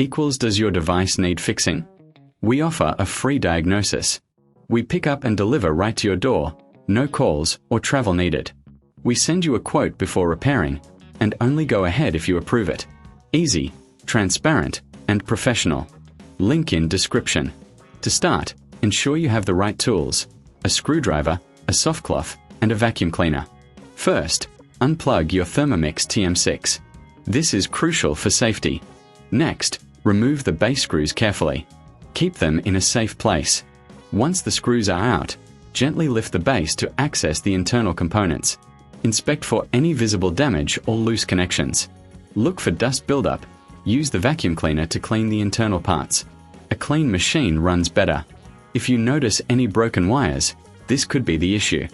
equals does your device need fixing? We offer a free diagnosis. We pick up and deliver right to your door, no calls or travel needed. We send you a quote before repairing, and only go ahead if you approve it. Easy, transparent, and professional. Link in description. To start, ensure you have the right tools: a screwdriver, a soft cloth, and a vacuum cleaner. First, unplug your Thermomix TM6. This is crucial for safety. Next, remove the base screws carefully. Keep them in a safe place. Once the screws are out, gently lift the base to access the internal components. Inspect for any visible damage or loose connections. Look for dust buildup. Use the vacuum cleaner to clean the internal parts. A clean machine runs better. If you notice any broken wires, this could be the issue.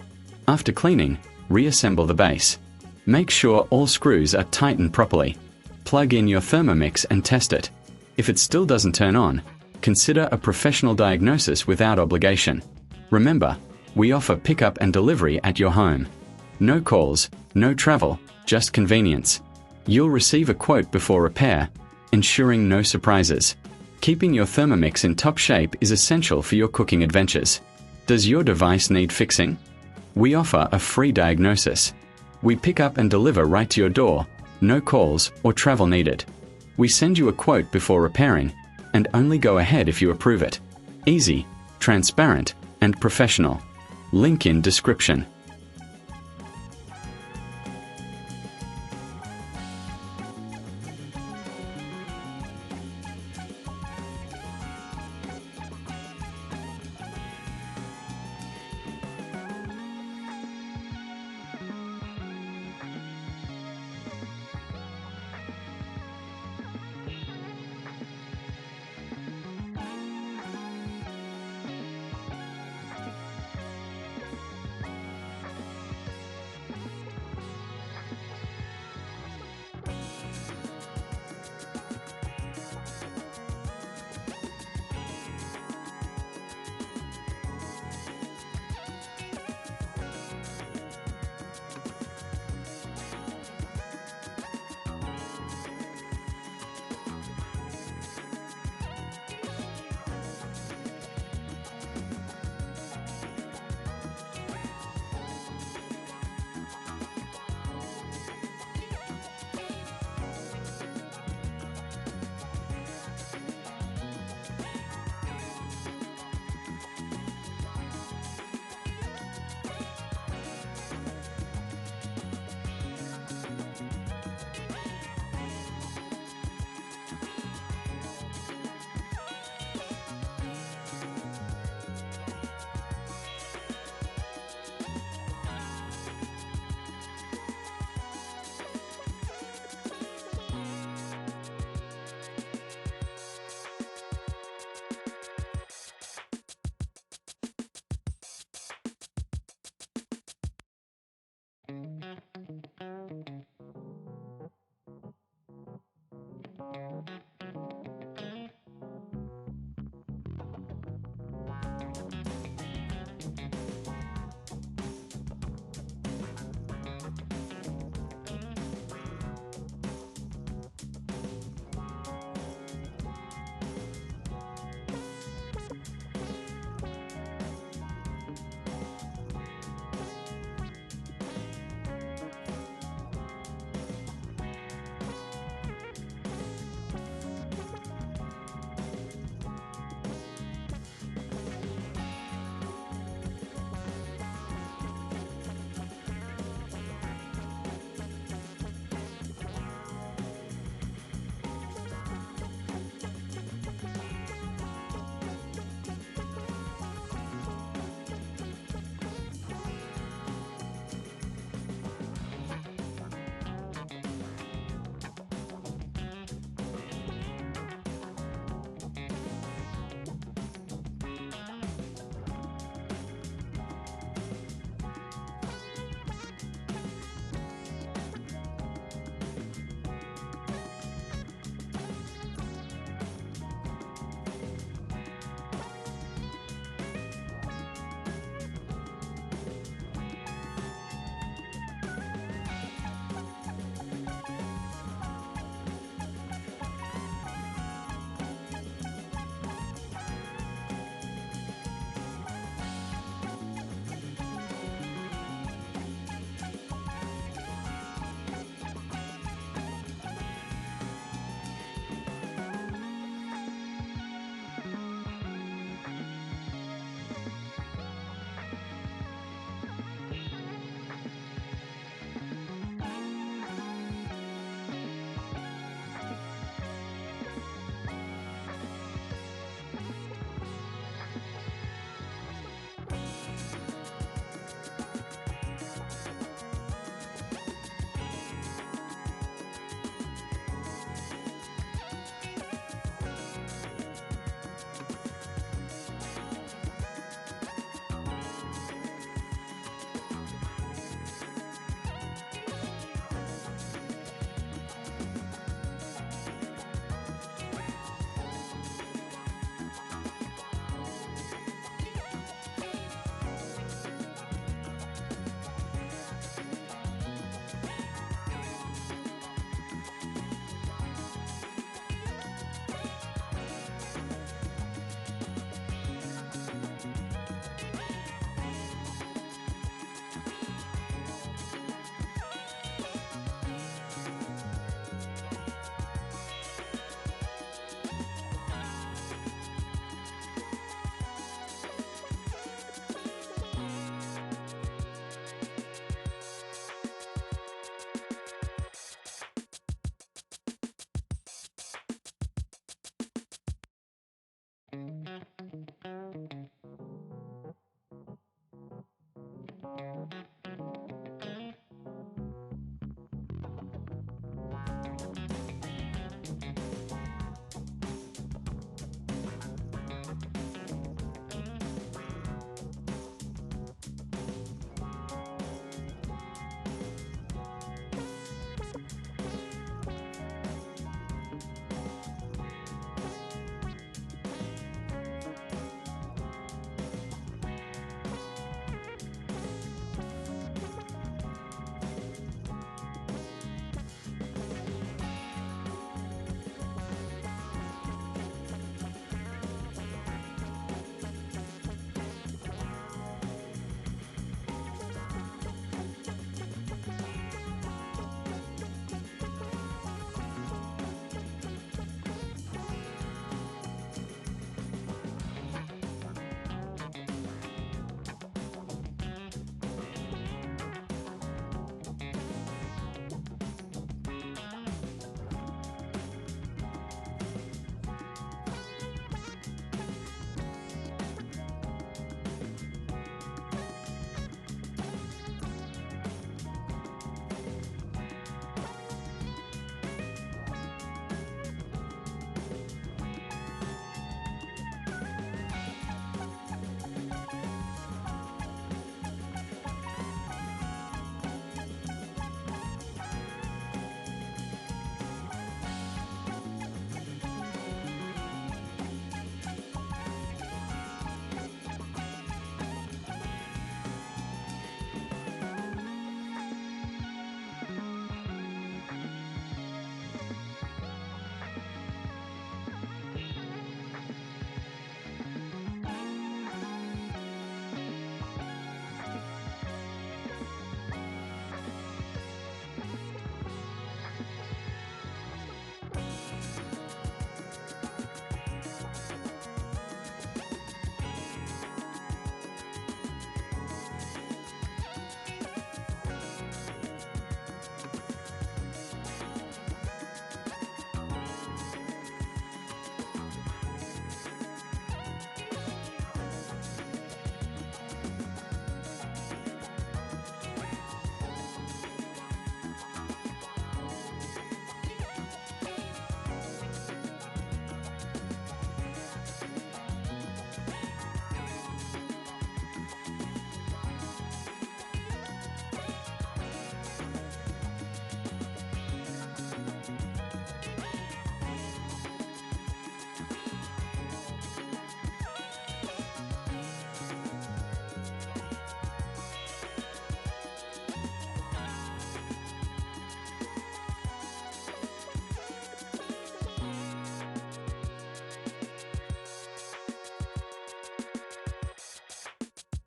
After cleaning, reassemble the base. Make sure all screws are tightened properly. Plug in your Thermomix and test it. If it still doesn't turn on, consider a professional diagnosis without obligation. Remember, we offer pickup and delivery at your home. No calls, no travel, just convenience. You'll receive a quote before repair, ensuring no surprises. Keeping your Thermomix in top shape is essential for your cooking adventures. Does your device need fixing? We offer a free diagnosis. We pick up and deliver right to your door, no calls or travel needed. We send you a quote before repairing, and only go ahead if you approve it. Easy, transparent, and professional. Link in description.